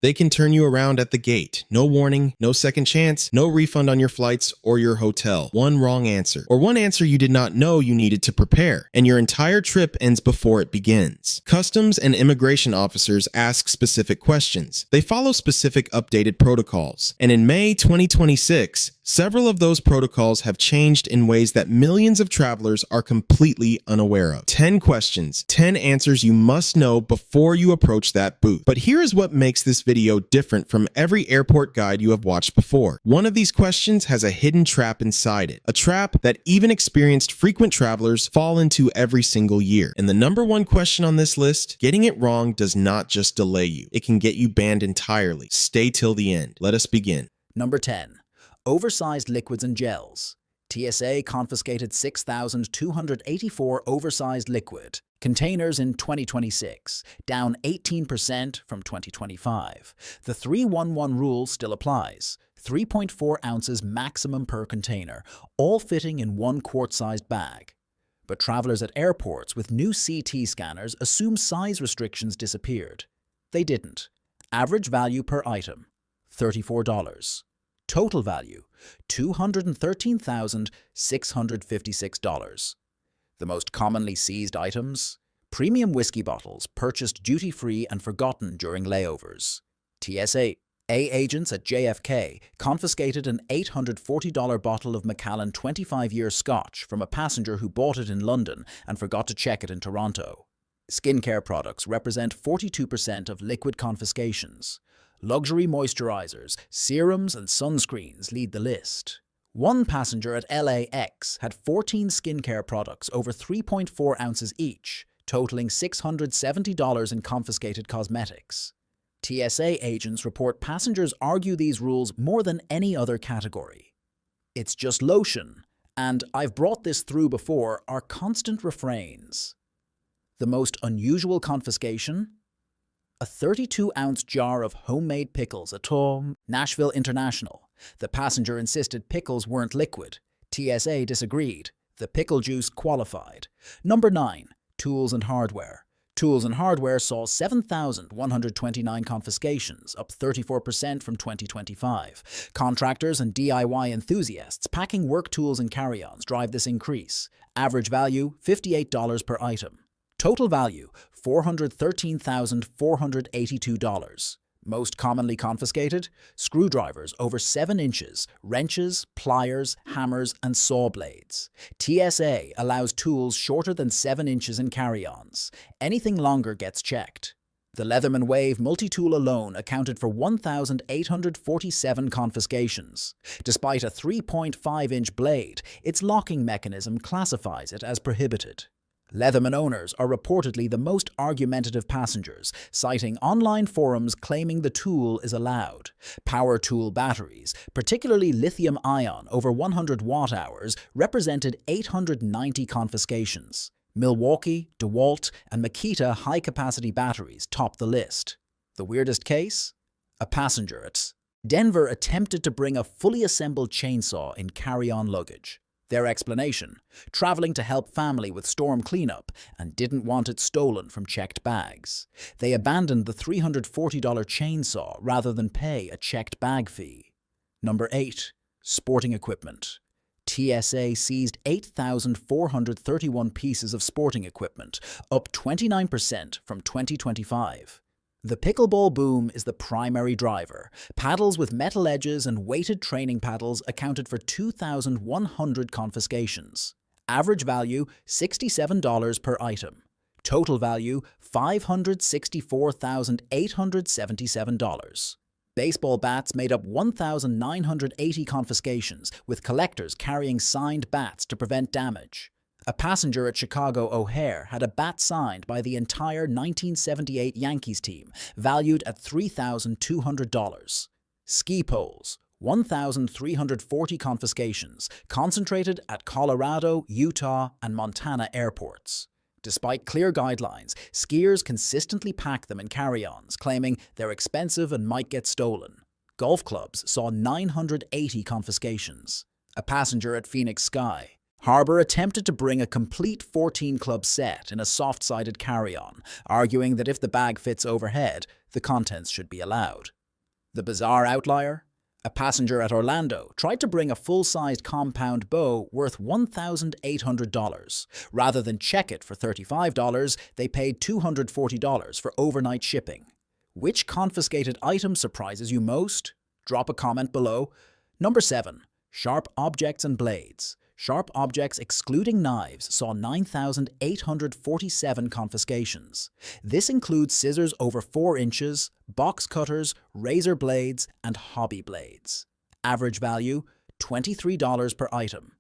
They can turn you around at the gate. No warning, no second chance, no refund on your flights or your hotel. One wrong answer, or one answer you did not know you needed to prepare, and your entire trip ends before it begins. Customs and immigration officers ask specific questions. They follow specific updated protocols. And in May 2026, several of those protocols have changed in ways that millions of travelers are completely unaware of. 10 questions, 10 answers you must know before you approach that booth. But here is what makes this video different from every airport guide you have watched before. One of these questions has a hidden trap inside it. A trap that even experienced frequent travelers fall into every single year. And the number one question on this list, getting it wrong does not just delay you. It can get you banned entirely. Stay till the end. Let us begin. Number 10. Oversized liquids and gels. TSA confiscated 6,284 oversized liquid containers in 2026, down 18% from 2025. The 311 rule still applies. 3.4 ounces maximum per container, all fitting in one quart-sized bag. But travelers at airports with new CT scanners assume size restrictions disappeared. They didn't. Average value per item, $34. Total value, $213,656. The most commonly seized items? Premium whiskey bottles purchased duty-free and forgotten during layovers. TSA agents at JFK confiscated an $840 bottle of Macallan 25-year Scotch from a passenger who bought it in London and forgot to check it in Toronto. Skincare products represent 42% of liquid confiscations. Luxury moisturizers, serums, and sunscreens lead the list. One passenger at LAX had 14 skincare products over 3.4 ounces each, totaling $670 in confiscated cosmetics. TSA agents report passengers argue these rules more than any other category. "It's just lotion," and "I've brought this through before" are constant refrains. The most unusual confiscation? A 32-ounce jar of homemade pickles at Nashville International. The passenger insisted pickles weren't liquid. TSA disagreed. The pickle juice qualified. Number 9. Tools and hardware. Tools and hardware saw 7,129 confiscations, up 34% from 2025. Contractors and DIY enthusiasts packing work tools and carry-ons drive this increase. Average value, $58 per item. Total value, $413,482. Most commonly confiscated? Screwdrivers over 7 inches, wrenches, pliers, hammers, and saw blades. TSA allows tools shorter than 7 inches in carry-ons. Anything longer gets checked. The Leatherman Wave multi-tool alone accounted for 1,847 confiscations. Despite a 3.5-inch blade, its locking mechanism classifies it as prohibited. Leatherman owners are reportedly the most argumentative passengers, citing online forums claiming the tool is allowed. Power tool batteries, particularly lithium-ion over 100 watt-hours, represented 890 confiscations. Milwaukee, DeWalt, and Makita high-capacity batteries topped the list. The weirdest case? A passenger at Denver attempted to bring a fully assembled chainsaw in carry-on luggage. Their explanation: traveling to help family with storm cleanup and didn't want it stolen from checked bags. They abandoned the $340 chainsaw rather than pay a checked bag fee. Number 8. Sporting equipment. TSA seized 8,431 pieces of sporting equipment, up 29% from 2025. The pickleball boom is the primary driver. Paddles with metal edges and weighted training paddles accounted for 2,100 confiscations. Average value, $67 per item. Total value, $564,877. Baseball bats made up 1,980 confiscations, with collectors carrying signed bats to prevent damage. A passenger at Chicago O'Hare had a bat signed by the entire 1978 Yankees team, valued at $3,200. Ski poles, 1,340 confiscations, concentrated at Colorado, Utah, and Montana airports. Despite clear guidelines, skiers consistently pack them in carry-ons, claiming they're expensive and might get stolen. Golf clubs saw 980 confiscations. A passenger at Phoenix Sky. Harbour attempted to bring a complete 14-club set in a soft-sided carry-on, arguing that if the bag fits overhead, the contents should be allowed. The bizarre outlier? A passenger at Orlando tried to bring a full-sized compound bow worth $1,800. Rather than check it for $35, they paid $240 for overnight shipping. Which confiscated item surprises you most? Drop a comment below. Number 7. Sharp objects and blades. Sharp objects excluding knives saw 9,847 confiscations. This includes scissors over 4 inches, box cutters, razor blades, and hobby blades. Average value, $23 per item.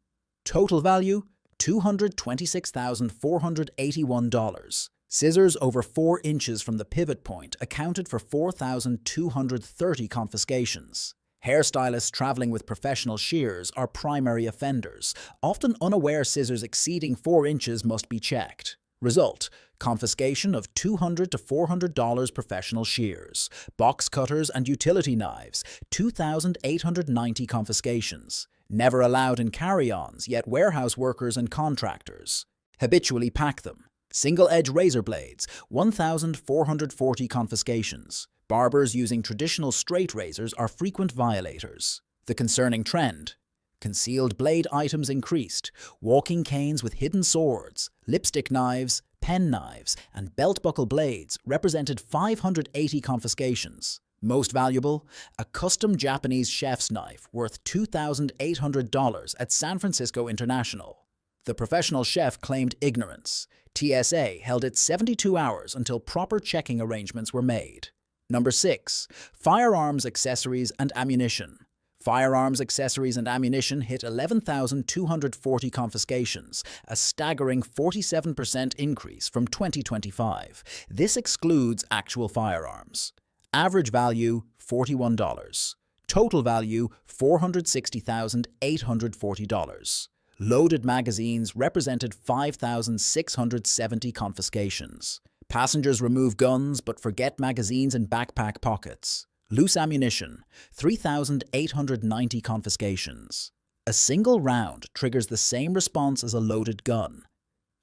Total value, $226,481. Scissors over 4 inches from the pivot point accounted for 4,230 confiscations. Hairstylists traveling with professional shears are primary offenders. Often unaware scissors exceeding 4 inches must be checked. Result: confiscation of $200 to $400 professional shears. Box cutters and utility knives, 2,890 confiscations. Never allowed in carry-ons, yet warehouse workers and contractors habitually pack them. Single-edge razor blades, 1,440 confiscations. Barbers using traditional straight razors are frequent violators. The concerning trend: concealed blade items increased. Walking canes with hidden swords, lipstick knives, pen knives, and belt-buckle blades represented 580 confiscations. Most valuable, a custom Japanese chef's knife worth $2,800 at San Francisco International. The professional chef claimed ignorance. TSA held it 72 hours until proper checking arrangements were made. Number 6. Firearms, accessories, and ammunition. Firearms, accessories, and ammunition hit 11,240 confiscations, a staggering 47% increase from 2025. This excludes actual firearms. Average value, $41. Total value, $460,840. Loaded magazines represented 5,670 confiscations. Passengers remove guns but forget magazines in backpack pockets. Loose ammunition, 3,890 confiscations. A single round triggers the same response as a loaded gun.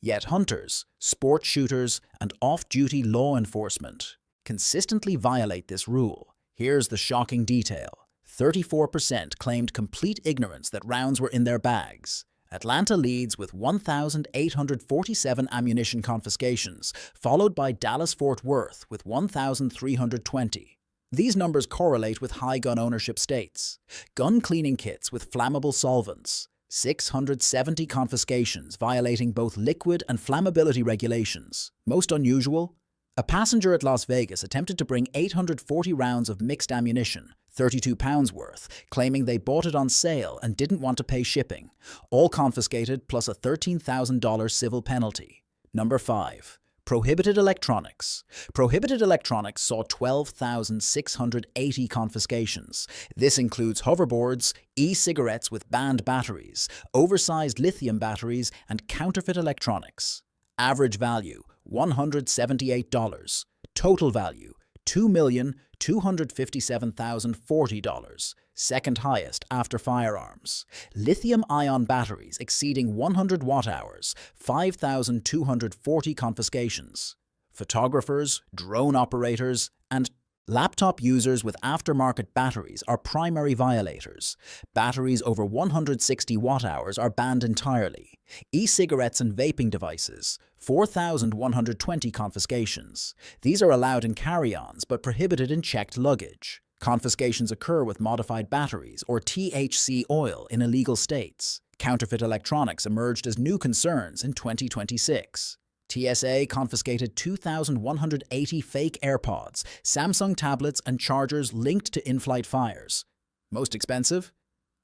Yet hunters, sport shooters, and off-duty law enforcement consistently violate this rule. Here's the shocking detail. 34% claimed complete ignorance that rounds were in their bags. Atlanta leads with 1,847 ammunition confiscations, followed by Dallas-Fort Worth with 1,320. These numbers correlate with high gun ownership states. Gun cleaning kits with flammable solvents, 670 confiscations violating both liquid and flammability regulations. Most unusual? A passenger at Las Vegas attempted to bring 840 rounds of mixed ammunition, 32 pounds worth, claiming they bought it on sale and didn't want to pay shipping. All confiscated plus a $13,000 civil penalty. Number 5. Prohibited electronics. Prohibited electronics saw 12,680 confiscations. This includes hoverboards, e-cigarettes with banned batteries, oversized lithium batteries, and counterfeit electronics. Average value, $178. Total value, $2,257,040, second highest after firearms. Lithium-ion batteries exceeding 100 watt-hours, 5,240 confiscations. Photographers, drone operators, and laptop users with aftermarket batteries are primary violators. Batteries over 160 watt-hours are banned entirely. E-cigarettes and vaping devices, 4,120 confiscations. These are allowed in carry-ons but prohibited in checked luggage. Confiscations occur with modified batteries or THC oil in illegal states. Counterfeit electronics emerged as new concerns in 2026. TSA confiscated 2,180 fake AirPods, Samsung tablets, and chargers linked to in-flight fires. Most expensive?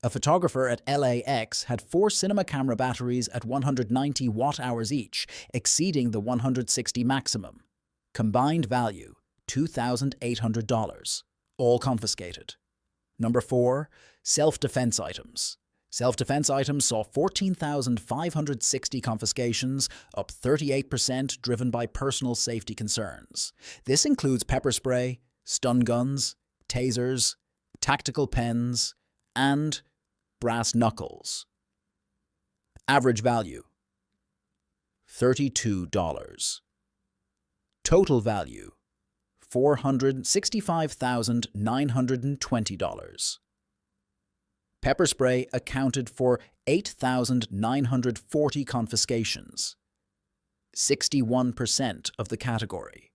A photographer at LAX had 4 cinema camera batteries at 190 watt-hours each, exceeding the 160 maximum. Combined value, $2,800. All confiscated. Number 4. Self-defense items. Self-defense items saw 14,560 confiscations, up 38% driven by personal safety concerns. This includes pepper spray, stun guns, tasers, tactical pens, and brass knuckles. Average value, $32. Total value, $465,920. Pepper spray accounted for 8,940 confiscations, 61% of the category.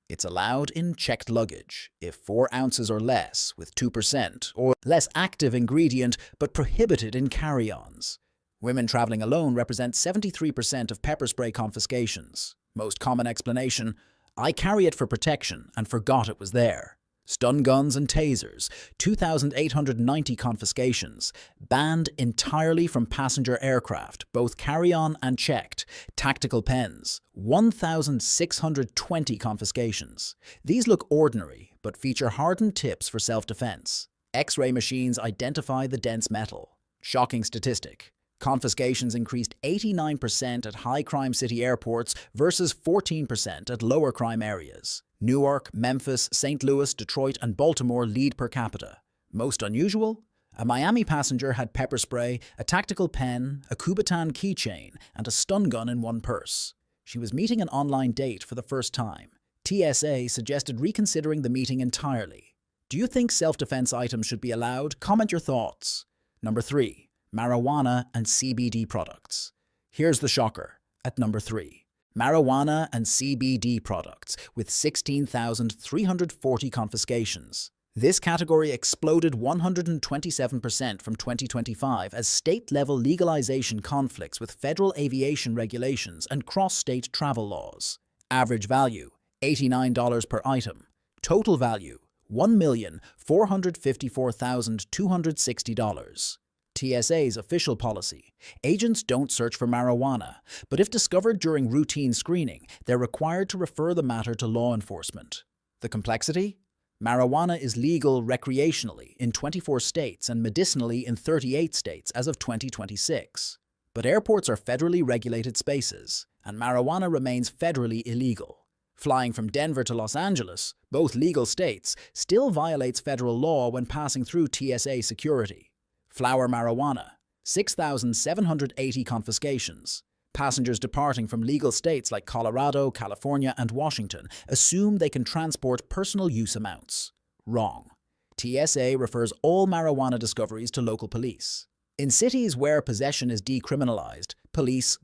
It's allowed in checked luggage if 4 ounces or less with 2% or less active ingredient, but prohibited in carry-ons. Women traveling alone represent 73% of pepper spray confiscations. Most common explanation, I carry it for protection and forgot it was there. Stun guns and tasers, 2,890 confiscations. Banned entirely from passenger aircraft, both carry-on and checked. Tactical pens, 1,620 confiscations. These look ordinary, but feature hardened tips for self-defense. X-ray machines identify the dense metal. Shocking statistic. Confiscations increased 89% at high-crime city airports versus 14% at lower-crime areas. Newark, Memphis, St. Louis, Detroit, and Baltimore lead per capita. Most unusual? A Miami passenger had pepper spray, a tactical pen, a Kubotan keychain, and a stun gun in one purse. She was meeting an online date for the first time. TSA suggested reconsidering the meeting entirely. Do you think self-defense items should be allowed? Comment your thoughts. Number 3. Marijuana and CBD products. Here's the shocker. At number 3. Marijuana and CBD products with 16,340 confiscations. This category exploded 127% from 2025 as state-level legalization conflicts with federal aviation regulations and cross-state travel laws. Average value, $89 per item. Total value, $1,454,260. TSA's official policy. Agents don't search for marijuana, but if discovered during routine screening, they're required to refer the matter to law enforcement. The complexity? Marijuana is legal recreationally in 24 states and medicinally in 38 states as of 2026. But airports are federally regulated spaces, and marijuana remains federally illegal. Flying from Denver to Los Angeles, both legal states, still violates federal law when passing through TSA security. Flower marijuana, 6,780 confiscations. Passengers departing from legal states like Colorado, California, and Washington assume they can transport personal use amounts. Wrong. TSA refers all marijuana discoveries to local police. In cities where possession is decriminalized, police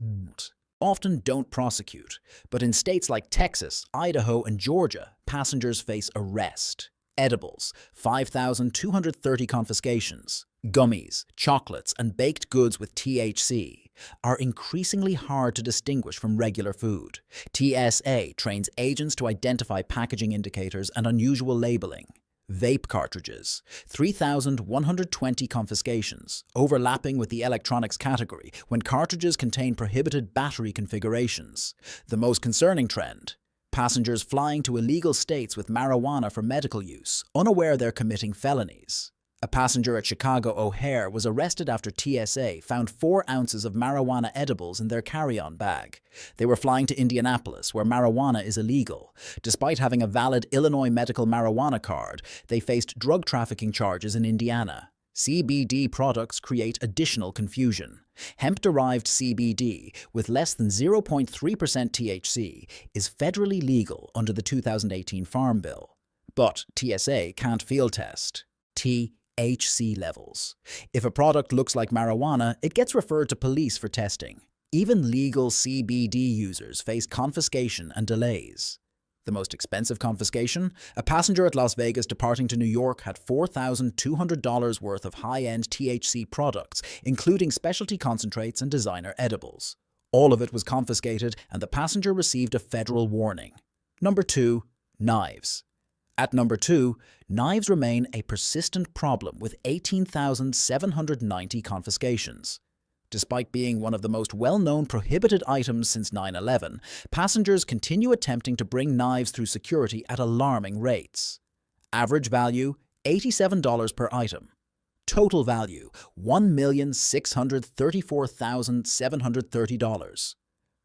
often don't prosecute. But in states like Texas, Idaho, and Georgia, passengers face arrest. Edibles, 5,230 confiscations. Gummies, chocolates, and baked goods with THC are increasingly hard to distinguish from regular food. TSA trains agents to identify packaging indicators and unusual labeling. Vape cartridges, 3,120 confiscations, overlapping with the electronics category when cartridges contain prohibited battery configurations. The most concerning trend: passengers flying to illegal states with marijuana for medical use, unaware they're committing felonies. A passenger at Chicago O'Hare was arrested after TSA found 4 ounces of marijuana edibles in their carry-on bag. They were flying to Indianapolis, where marijuana is illegal. Despite having a valid Illinois medical marijuana card, they faced drug trafficking charges in Indiana. CBD products create additional confusion. Hemp-derived CBD, with less than 0.3% THC, is federally legal under the 2018 Farm Bill. But TSA can't field test THC levels. If a product looks like marijuana, it gets referred to police for testing. Even legal CBD users face confiscation and delays. The most expensive confiscation? A passenger at Las Vegas departing to New York had $4,200 worth of high-end THC products, including specialty concentrates and designer edibles. All of it was confiscated, and the passenger received a federal warning. Number 2. Knives. At number 2, knives remain a persistent problem with 18,790 confiscations. Despite being one of the most well-known prohibited items since 9/11, passengers continue attempting to bring knives through security at alarming rates. Average value, $87 per item. Total value, $1,634,730.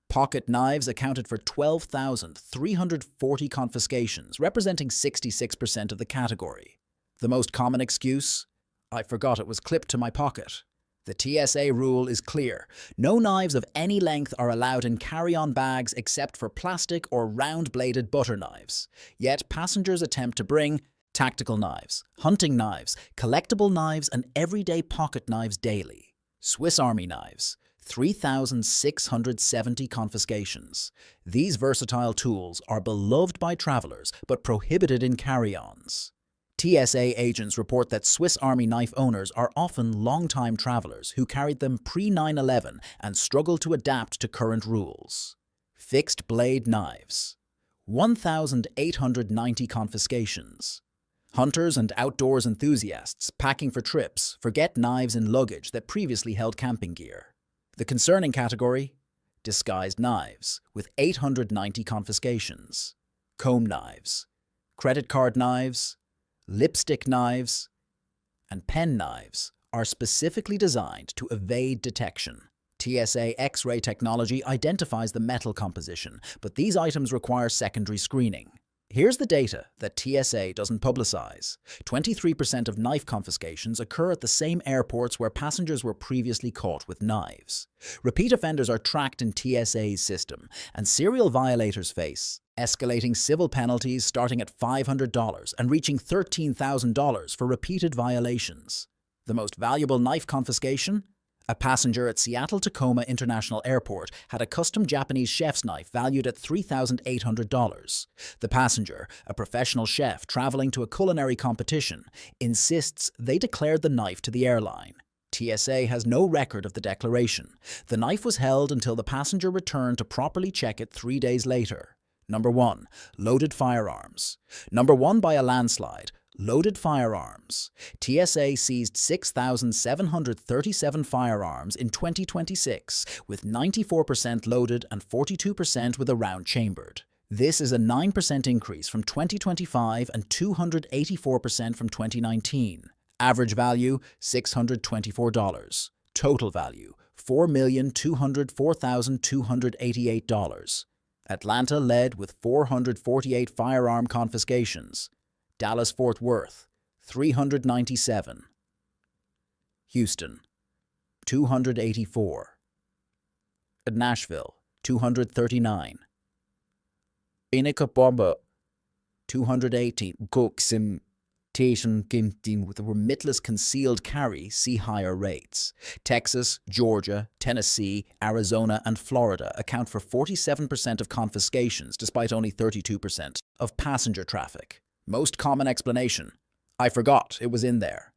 Pocket knives accounted for 12,340 confiscations, representing 66% of the category. The most common excuse? I forgot it was clipped to my pocket. The TSA rule is clear. No knives of any length are allowed in carry-on bags except for plastic or round-bladed butter knives. Yet passengers attempt to bring tactical knives, hunting knives, collectible knives, and everyday pocket knives daily. Swiss Army knives. 3,670 confiscations. These versatile tools are beloved by travelers but prohibited in carry-ons. TSA agents report that Swiss Army knife owners are often long-time travelers who carried them pre-9/11 and struggle to adapt to current rules. Fixed blade knives. 1,890 confiscations. Hunters and outdoors enthusiasts packing for trips forget knives in luggage that previously held camping gear. The concerning category? Disguised knives, with 890 confiscations. Comb knives, credit card knives, lipstick knives, and pen knives are specifically designed to evade detection. TSA X-ray technology identifies the metal composition, but these items require secondary screening. Here's the data that TSA doesn't publicize. 23% of knife confiscations occur at the same airports where passengers were previously caught with knives. Repeat offenders are tracked in TSA's system, and serial violators face escalating civil penalties starting at $500 and reaching $13,000 for repeated violations. The most valuable knife confiscation? A passenger at Seattle-Tacoma International Airport had a custom Japanese chef's knife valued at $3,800. The passenger, a professional chef traveling to a culinary competition, insists they declared the knife to the airline. TSA has no record of the declaration. The knife was held until the passenger returned to properly check it 3 days later. Number 1. Loaded firearms. Number 1 by a landslide. Loaded firearms. TSA seized 6,737 firearms in 2026, with 94% loaded and 42% with a round chambered. This is a 9% increase from 2025 and 284% from 2019. Average value, $624. Total value, $4,204,288. Atlanta led with 448 firearm confiscations. Dallas-Fort Worth, 397. Houston, 284. Nashville, 239. Inekabomba, 218. Cooksim, with a remittless concealed carry, see higher rates. Texas, Georgia, Tennessee, Arizona, and Florida account for 47% of confiscations despite only 32% of passenger traffic. Most common explanation: I forgot it was in there.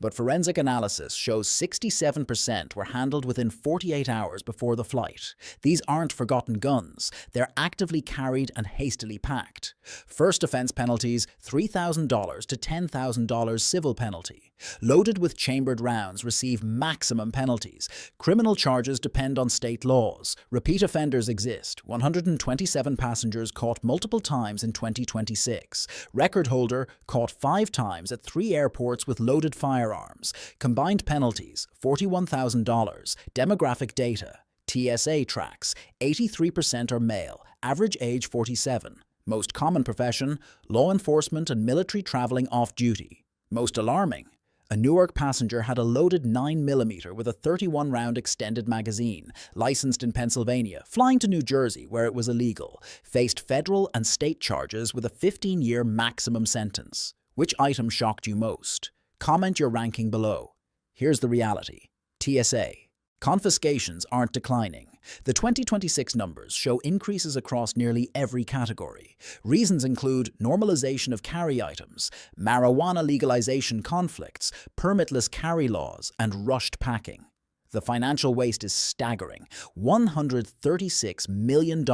But forensic analysis shows 67% were handled within 48 hours before the flight. These aren't forgotten guns. They're actively carried and hastily packed. First offense penalties, $3,000 to $10,000 civil penalty. Loaded with chambered rounds receive maximum penalties. Criminal charges depend on state laws. Repeat offenders exist. 127 passengers caught multiple times in 2026. Record holder caught 5 times at 3 airports with loaded firearms. Combined penalties, $41,000. Demographic data. TSA tracks, 83% are male, average age 47. Most common profession, law enforcement and military traveling off-duty. Most alarming, a Newark passenger had a loaded 9mm with a 31-round extended magazine, licensed in Pennsylvania, flying to New Jersey where it was illegal, faced federal and state charges with a 15-year maximum sentence. Which item shocked you most? Comment your ranking below. Here's the reality. TSA. Confiscations aren't declining. The 2026 numbers show increases across nearly every category. Reasons include normalization of carry items, marijuana legalization conflicts, permitless carry laws, and rushed packing. The financial waste is staggering. $136 million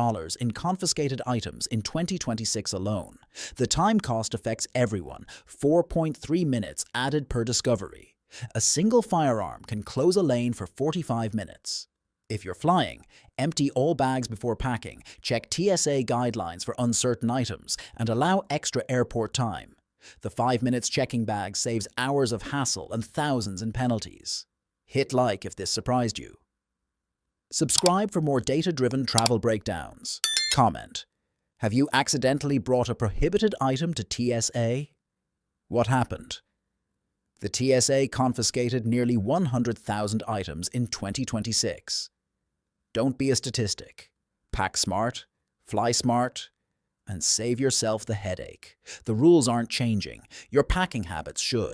in confiscated items in 2026 alone. The time cost affects everyone, 4.3 minutes added per discovery. A single firearm can close a lane for 45 minutes. If you're flying, empty all bags before packing, check TSA guidelines for uncertain items, and allow extra airport time. The 5 minutes checking bags saves hours of hassle and thousands in penalties. Hit like if this surprised you. Subscribe for more data-driven travel breakdowns. Comment: have you accidentally brought a prohibited item to TSA? What happened? The TSA confiscated nearly 100,000 items in 2026. Don't be a statistic. Pack smart, fly smart, and save yourself the headache. The rules aren't changing. Your packing habits should.